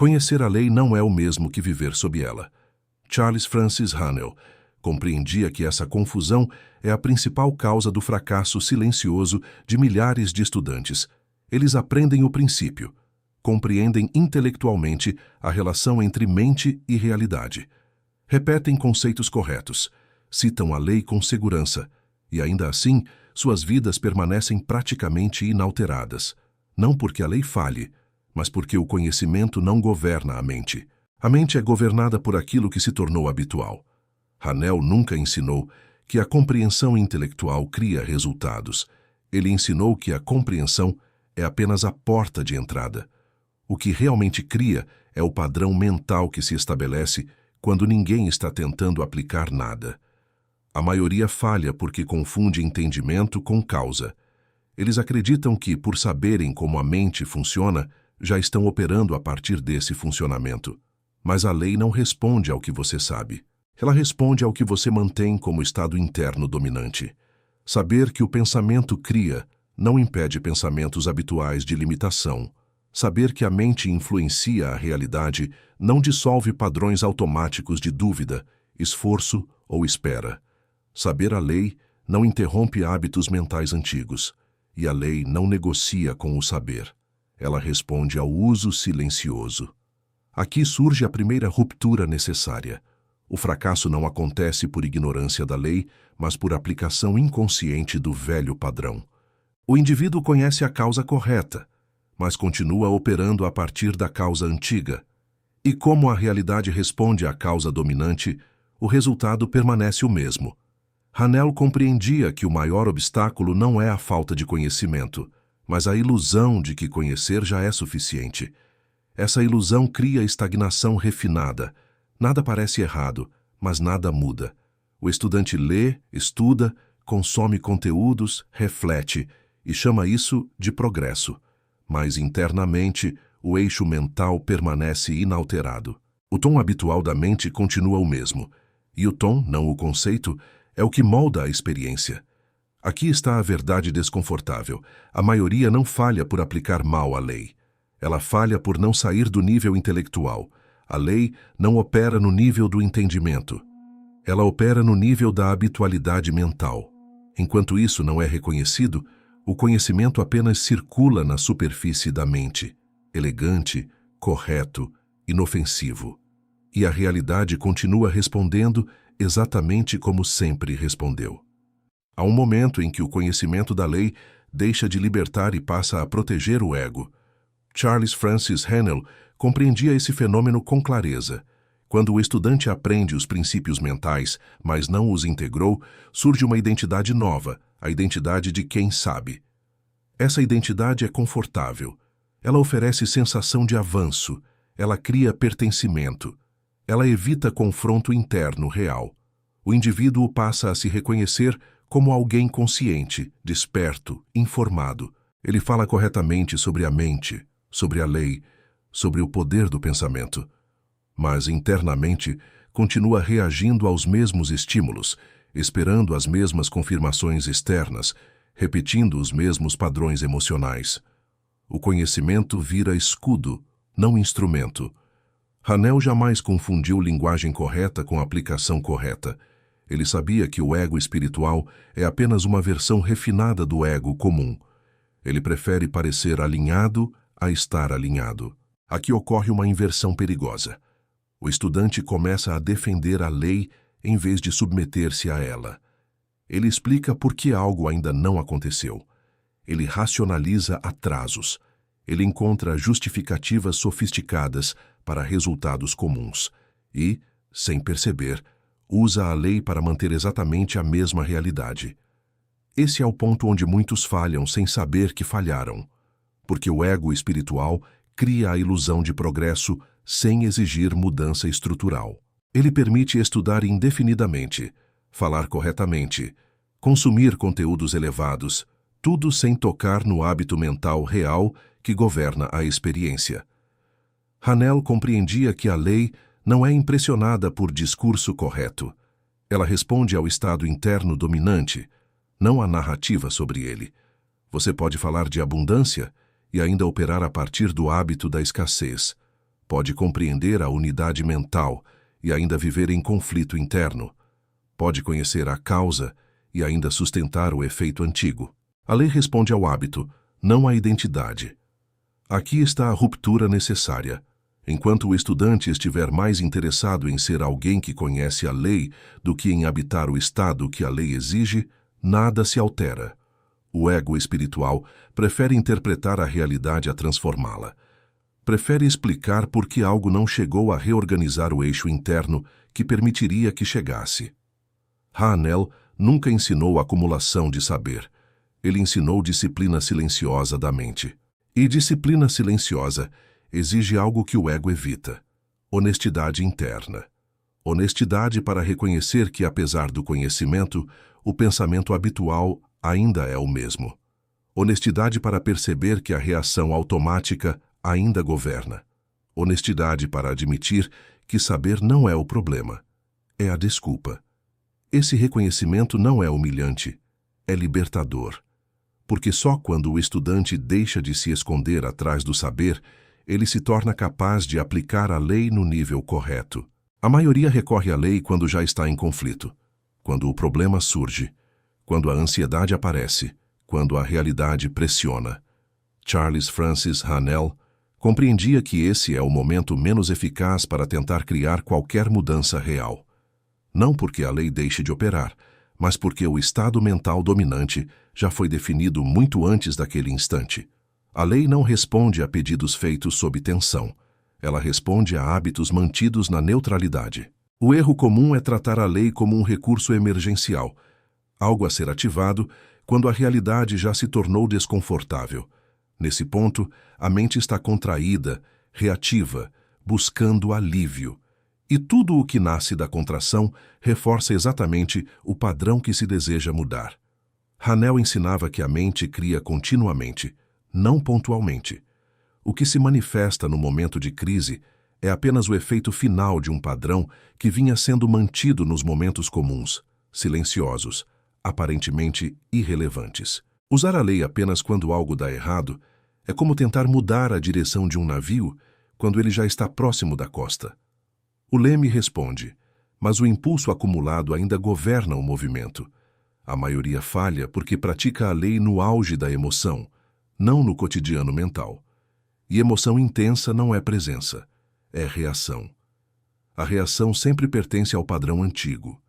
Conhecer a lei não é o mesmo que viver sob ela. Charles Francis Hanel compreendia que essa confusão é a principal causa do fracasso silencioso de milhares de estudantes. Eles aprendem o princípio, compreendem intelectualmente a relação entre mente e realidade, repetem conceitos corretos, citam a lei com segurança, e ainda assim, suas vidas permanecem praticamente inalteradas, não porque a lei falhe, mas porque o conhecimento não governa a mente. A mente é governada por aquilo que se tornou habitual. Hanel nunca ensinou que a compreensão intelectual cria resultados. Ele ensinou que a compreensão é apenas a porta de entrada. O que realmente cria é o padrão mental que se estabelece quando ninguém está tentando aplicar nada. A maioria falha porque confunde entendimento com causa. Eles acreditam que, por saberem como a mente funciona, já estão operando a partir desse funcionamento. Mas a lei não responde ao que você sabe. Ela responde ao que você mantém como estado interno dominante. Saber que o pensamento cria não impede pensamentos habituais de limitação. Saber que a mente influencia a realidade não dissolve padrões automáticos de dúvida, esforço ou espera. Saber a lei não interrompe hábitos mentais antigos, e a lei não negocia com o saber. Ela responde ao uso silencioso. Aqui surge a primeira ruptura necessária. O fracasso não acontece por ignorância da lei, mas por aplicação inconsciente do velho padrão. O indivíduo conhece a causa correta, mas continua operando a partir da causa antiga. E como a realidade responde à causa dominante, o resultado permanece o mesmo. Hanel compreendia que o maior obstáculo não é a falta de conhecimento, mas a ilusão de que conhecer já é suficiente. Essa ilusão cria estagnação refinada. Nada parece errado, mas nada muda. O estudante lê, estuda, consome conteúdos, reflete e chama isso de progresso. Mas internamente, o eixo mental permanece inalterado. O tom habitual da mente continua o mesmo, e o tom, não o conceito, é o que molda a experiência. Aqui está a verdade desconfortável. A maioria não falha por aplicar mal a lei. Ela falha por não sair do nível intelectual. A lei não opera no nível do entendimento. Ela opera no nível da habitualidade mental. Enquanto isso não é reconhecido, o conhecimento apenas circula na superfície da mente, elegante, correto, inofensivo. E a realidade continua respondendo exatamente como sempre respondeu. Há um momento em que o conhecimento da lei deixa de libertar e passa a proteger o ego. Charles Francis Hanel compreendia esse fenômeno com clareza. Quando o estudante aprende os princípios mentais, mas não os integrou, surge uma identidade nova, a identidade de quem sabe. Essa identidade é confortável. Ela oferece sensação de avanço. Ela cria pertencimento. Ela evita confronto interno real. O indivíduo passa a se reconhecer como alguém consciente, desperto, informado. Ele fala corretamente sobre a mente, sobre a lei, sobre o poder do pensamento. Mas, internamente, continua reagindo aos mesmos estímulos, esperando as mesmas confirmações externas, repetindo os mesmos padrões emocionais. O conhecimento vira escudo, não instrumento. Hanel jamais confundiu linguagem correta com aplicação correta. Ele sabia que o ego espiritual é apenas uma versão refinada do ego comum. Ele prefere parecer alinhado a estar alinhado. Aqui ocorre uma inversão perigosa. O estudante começa a defender a lei em vez de submeter-se a ela. Ele explica por que algo ainda não aconteceu. Ele racionaliza atrasos. Ele encontra justificativas sofisticadas para resultados comuns e, sem perceber, usa a lei para manter exatamente a mesma realidade. Esse é o ponto onde muitos falham sem saber que falharam, porque o ego espiritual cria a ilusão de progresso sem exigir mudança estrutural. Ele permite estudar indefinidamente, falar corretamente, consumir conteúdos elevados, tudo sem tocar no hábito mental real que governa a experiência. Hanel compreendia que a lei não é impressionada por discurso correto. Ela responde ao estado interno dominante, não à narrativa sobre ele. Você pode falar de abundância e ainda operar a partir do hábito da escassez. Pode compreender a unidade mental e ainda viver em conflito interno. Pode conhecer a causa e ainda sustentar o efeito antigo. A lei responde ao hábito, não à identidade. Aqui está a ruptura necessária. Enquanto o estudante estiver mais interessado em ser alguém que conhece a lei do que em habitar o estado que a lei exige, nada se altera. O ego espiritual prefere interpretar a realidade a transformá-la. Prefere explicar por que algo não chegou a reorganizar o eixo interno que permitiria que chegasse. Hanel nunca ensinou acumulação de saber. Ele ensinou disciplina silenciosa da mente. E disciplina silenciosa exige algo que o ego evita: honestidade interna. Honestidade para reconhecer que, apesar do conhecimento, o pensamento habitual ainda é o mesmo. Honestidade para perceber que a reação automática ainda governa. Honestidade para admitir que saber não é o problema, é a desculpa. Esse reconhecimento não é humilhante, é libertador. Porque só quando o estudante deixa de se esconder atrás do saber, ele se torna capaz de aplicar a lei no nível correto. A maioria recorre à lei quando já está em conflito, quando o problema surge, quando a ansiedade aparece, quando a realidade pressiona. Charles Francis Hanel compreendia que esse é o momento menos eficaz para tentar criar qualquer mudança real. Não porque a lei deixe de operar, mas porque o estado mental dominante já foi definido muito antes daquele instante. A lei não responde a pedidos feitos sob tensão. Ela responde a hábitos mantidos na neutralidade. O erro comum é tratar a lei como um recurso emergencial, algo a ser ativado quando a realidade já se tornou desconfortável. Nesse ponto, a mente está contraída, reativa, buscando alívio. E tudo o que nasce da contração reforça exatamente o padrão que se deseja mudar. Hanel ensinava que a mente cria continuamente, não pontualmente. O que se manifesta no momento de crise é apenas o efeito final de um padrão que vinha sendo mantido nos momentos comuns, silenciosos, aparentemente irrelevantes. Usar a lei apenas quando algo dá errado é como tentar mudar a direção de um navio quando ele já está próximo da costa. O leme responde, mas o impulso acumulado ainda governa o movimento. A maioria falha porque pratica a lei no auge da emoção, não no cotidiano mental. E emoção intensa não é presença, é reação. A reação sempre pertence ao padrão antigo.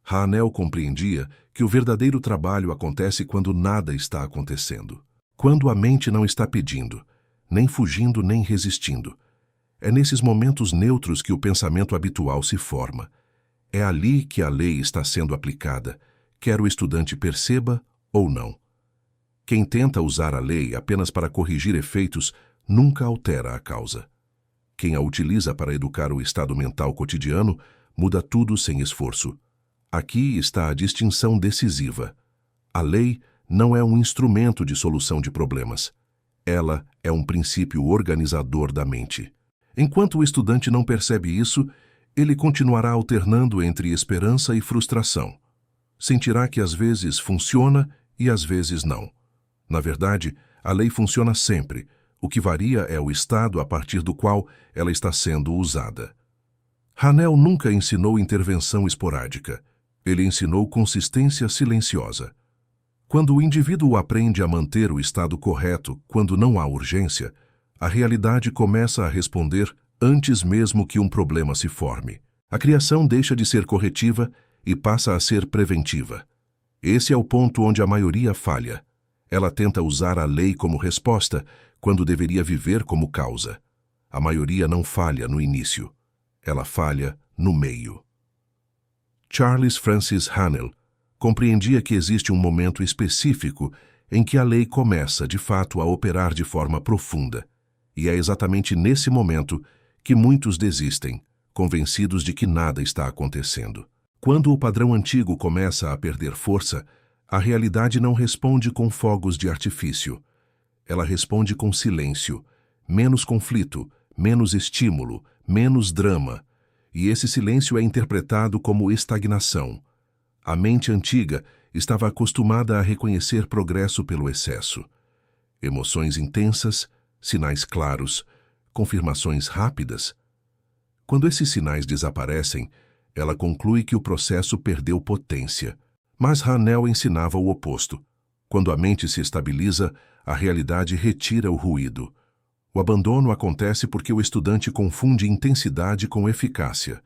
Hanel compreendia que o verdadeiro trabalho acontece quando nada está acontecendo. Quando a mente não está pedindo, nem fugindo nem resistindo. É nesses momentos neutros que o pensamento habitual se forma. É ali que a lei está sendo aplicada, quer o estudante perceba ou não. Quem tenta usar a lei apenas para corrigir efeitos nunca altera a causa. Quem a utiliza para educar o estado mental cotidiano muda tudo sem esforço. Aqui está a distinção decisiva. A lei não é um instrumento de solução de problemas. Ela é um princípio organizador da mente. Enquanto o estudante não percebe isso, ele continuará alternando entre esperança e frustração. Sentirá que às vezes funciona e às vezes não. Na verdade, a lei funciona sempre. O que varia é o estado a partir do qual ela está sendo usada. Hanel nunca ensinou intervenção esporádica. Ele ensinou consistência silenciosa. Quando o indivíduo aprende a manter o estado correto quando não há urgência, a realidade começa a responder antes mesmo que um problema se forme. A criação deixa de ser corretiva e passa a ser preventiva. Esse é o ponto onde a maioria falha. Ela tenta usar a lei como resposta, quando deveria viver como causa. A maioria não falha no início. Ela falha no meio. Charles Francis Hanel compreendia que existe um momento específico em que a lei começa, de fato, a operar de forma profunda. E é exatamente nesse momento que muitos desistem, convencidos de que nada está acontecendo. Quando o padrão antigo começa a perder força, a realidade não responde com fogos de artifício. Ela responde com silêncio, menos conflito, menos estímulo, menos drama. E esse silêncio é interpretado como estagnação. A mente antiga estava acostumada a reconhecer progresso pelo excesso. Emoções intensas, sinais claros, confirmações rápidas? Quando esses sinais desaparecem, ela conclui que o processo perdeu potência. Mas Hanel ensinava o oposto. Quando a mente se estabiliza, a realidade retira o ruído. O abandono acontece porque o estudante confunde intensidade com eficácia.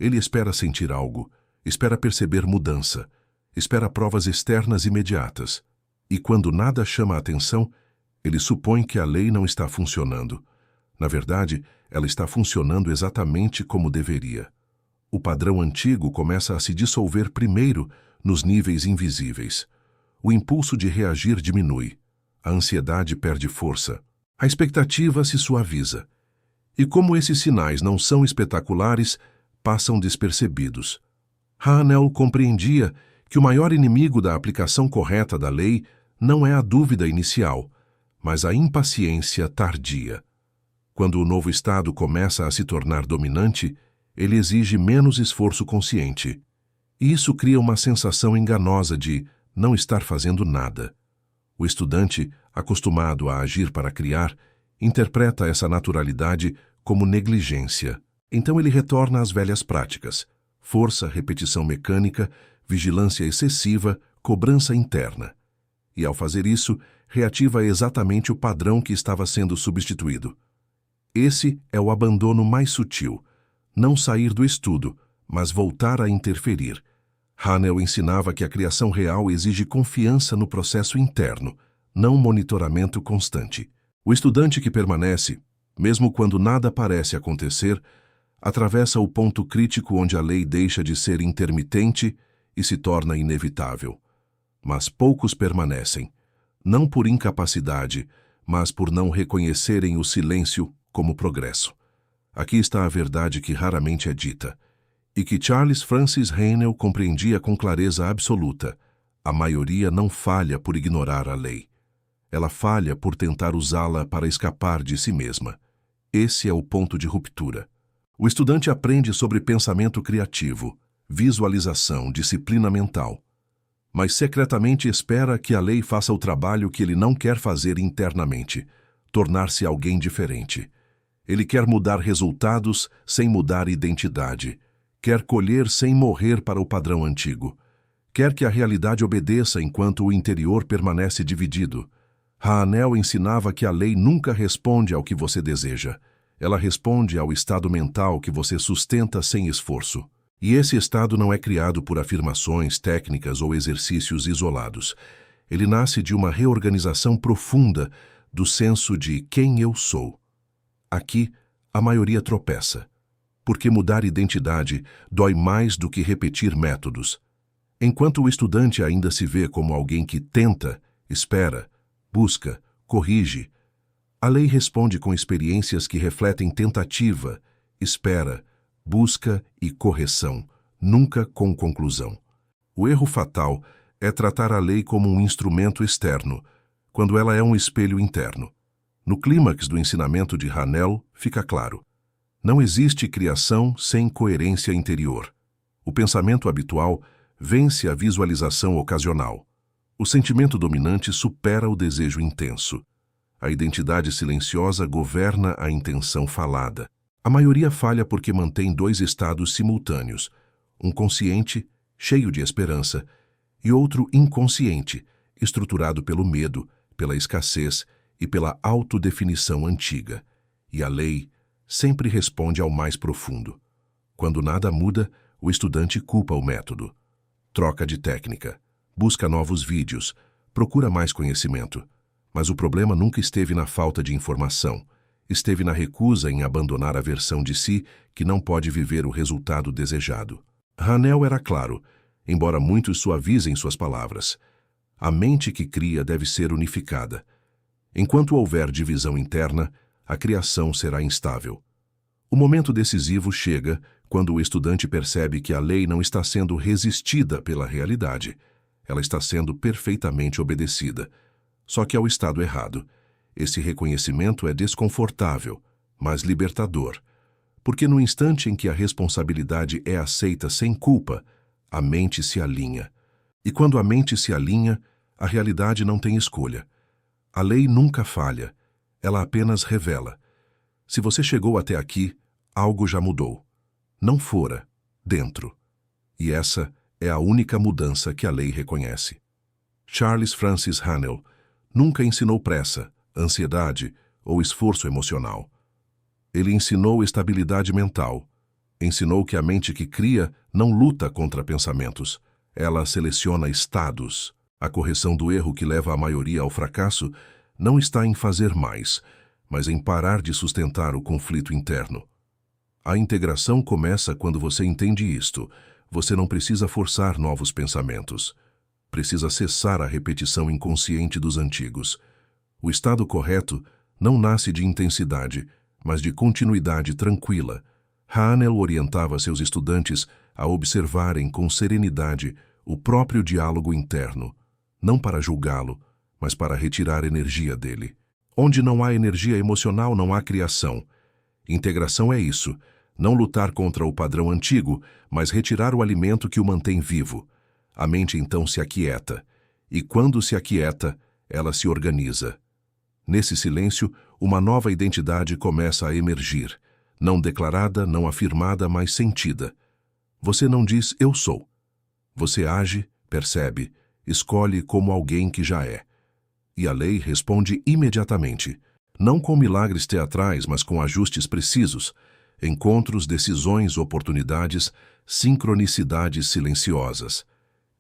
Ele espera sentir algo, espera perceber mudança, espera provas externas imediatas. E quando nada chama a atenção, ele supõe que a lei não está funcionando. Na verdade, ela está funcionando exatamente como deveria. O padrão antigo começa a se dissolver primeiro nos níveis invisíveis. O impulso de reagir diminui. A ansiedade perde força. A expectativa se suaviza. E como esses sinais não são espetaculares, passam despercebidos. Hanel compreendia que o maior inimigo da aplicação correta da lei não é a dúvida inicial, mas a impaciência tardia. Quando o novo estado começa a se tornar dominante, ele exige menos esforço consciente. E isso cria uma sensação enganosa de não estar fazendo nada. O estudante, acostumado a agir para criar, interpreta essa naturalidade como negligência. Então ele retorna às velhas práticas: força, repetição mecânica, vigilância excessiva, cobrança interna. E ao fazer isso, reativa exatamente o padrão que estava sendo substituído. Esse é o abandono mais sutil. Não sair do estudo, mas voltar a interferir. Hanel ensinava que a criação real exige confiança no processo interno, não monitoramento constante. O estudante que permanece, mesmo quando nada parece acontecer, atravessa o ponto crítico onde a lei deixa de ser intermitente e se torna inevitável. Mas poucos permanecem, não por incapacidade, mas por não reconhecerem o silêncio como progresso. Aqui está a verdade que raramente é dita, e que Charles Francis Hanel compreendia com clareza absoluta: a maioria não falha por ignorar a lei. Ela falha por tentar usá-la para escapar de si mesma. Esse é o ponto de ruptura. O estudante aprende sobre pensamento criativo, visualização, disciplina mental, mas secretamente espera que a lei faça o trabalho que ele não quer fazer internamente, tornar-se alguém diferente. Ele quer mudar resultados sem mudar identidade. Quer colher sem morrer para o padrão antigo. Quer que a realidade obedeça enquanto o interior permanece dividido. Hanel ensinava que a lei nunca responde ao que você deseja. Ela responde ao estado mental que você sustenta sem esforço. E esse estado não é criado por afirmações, técnicas ou exercícios isolados. Ele nasce de uma reorganização profunda do senso de quem eu sou. Aqui, a maioria tropeça, porque mudar identidade dói mais do que repetir métodos. Enquanto o estudante ainda se vê como alguém que tenta, espera, busca, corrige, a lei responde com experiências que refletem tentativa, espera, busca e correção, nunca com conclusão. O erro fatal é tratar a lei como um instrumento externo, quando ela é um espelho interno. No clímax do ensinamento de Hanel, fica claro: não existe criação sem coerência interior. O pensamento habitual vence a visualização ocasional. O sentimento dominante supera o desejo intenso. A identidade silenciosa governa a intenção falada. A maioria falha porque mantém dois estados simultâneos: um consciente, cheio de esperança, e outro inconsciente, estruturado pelo medo, pela escassez e pela autodefinição antiga. E a lei sempre responde ao mais profundo. Quando nada muda, o estudante culpa o método. Troca de técnica, busca novos vídeos, procura mais conhecimento. Mas o problema nunca esteve na falta de informação. Esteve na recusa em abandonar a versão de si que não pode viver o resultado desejado. Hanel era claro, embora muitos suavizem suas palavras. A mente que cria deve ser unificada. Enquanto houver divisão interna, a criação será instável. O momento decisivo chega quando o estudante percebe que a lei não está sendo resistida pela realidade. Ela está sendo perfeitamente obedecida, só que ao estado errado. Esse reconhecimento é desconfortável, mas libertador, porque no instante em que a responsabilidade é aceita sem culpa, a mente se alinha. E quando a mente se alinha, a realidade não tem escolha. A lei nunca falha, ela apenas revela. Se você chegou até aqui, algo já mudou. Não fora, dentro. E essa é a única mudança que a lei reconhece. Charles Francis Hanel nunca ensinou pressa, ansiedade ou esforço emocional. Ele ensinou estabilidade mental. Ensinou que a mente que cria não luta contra pensamentos. Ela seleciona estados. A correção do erro que leva a maioria ao fracasso não está em fazer mais, mas em parar de sustentar o conflito interno. A integração começa quando você entende isto. Você não precisa forçar novos pensamentos. Precisa cessar a repetição inconsciente dos antigos. O estado correto não nasce de intensidade, mas de continuidade tranquila. Hanel orientava seus estudantes a observarem com serenidade o próprio diálogo interno, não para julgá-lo, mas para retirar energia dele. Onde não há energia emocional, não há criação. Integração é isso, não lutar contra o padrão antigo, mas retirar o alimento que o mantém vivo. A mente então se aquieta, e quando se aquieta, ela se organiza. Nesse silêncio, uma nova identidade começa a emergir, não declarada, não afirmada, mas sentida. Você não diz "eu sou". Você age, percebe, escolhe como alguém que já é. E a lei responde imediatamente, não com milagres teatrais, mas com ajustes precisos, encontros, decisões, oportunidades, sincronicidades silenciosas.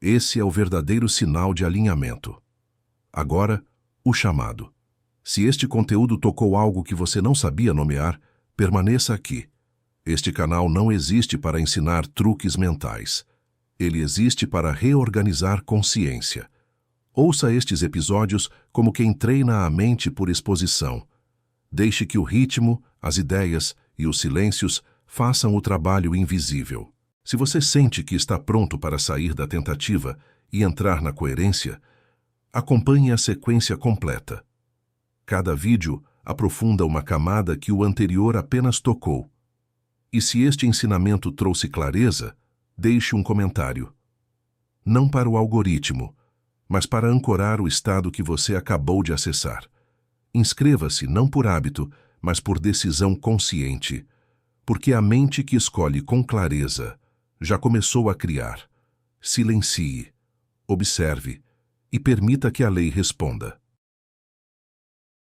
Esse é o verdadeiro sinal de alinhamento. Agora, o chamado. Se este conteúdo tocou algo que você não sabia nomear, permaneça aqui. Este canal não existe para ensinar truques mentais. Ele existe para reorganizar consciência. Ouça estes episódios como quem treina a mente por exposição. Deixe que o ritmo, as ideias e os silêncios façam o trabalho invisível. Se você sente que está pronto para sair da tentativa e entrar na coerência, acompanhe a sequência completa. Cada vídeo aprofunda uma camada que o anterior apenas tocou. E se este ensinamento trouxe clareza, deixe um comentário. Não para o algoritmo, mas para ancorar o estado que você acabou de acessar. Inscreva-se não por hábito, mas por decisão consciente, porque a mente que escolhe com clareza já começou a criar. Silencie, observe e permita que a lei responda.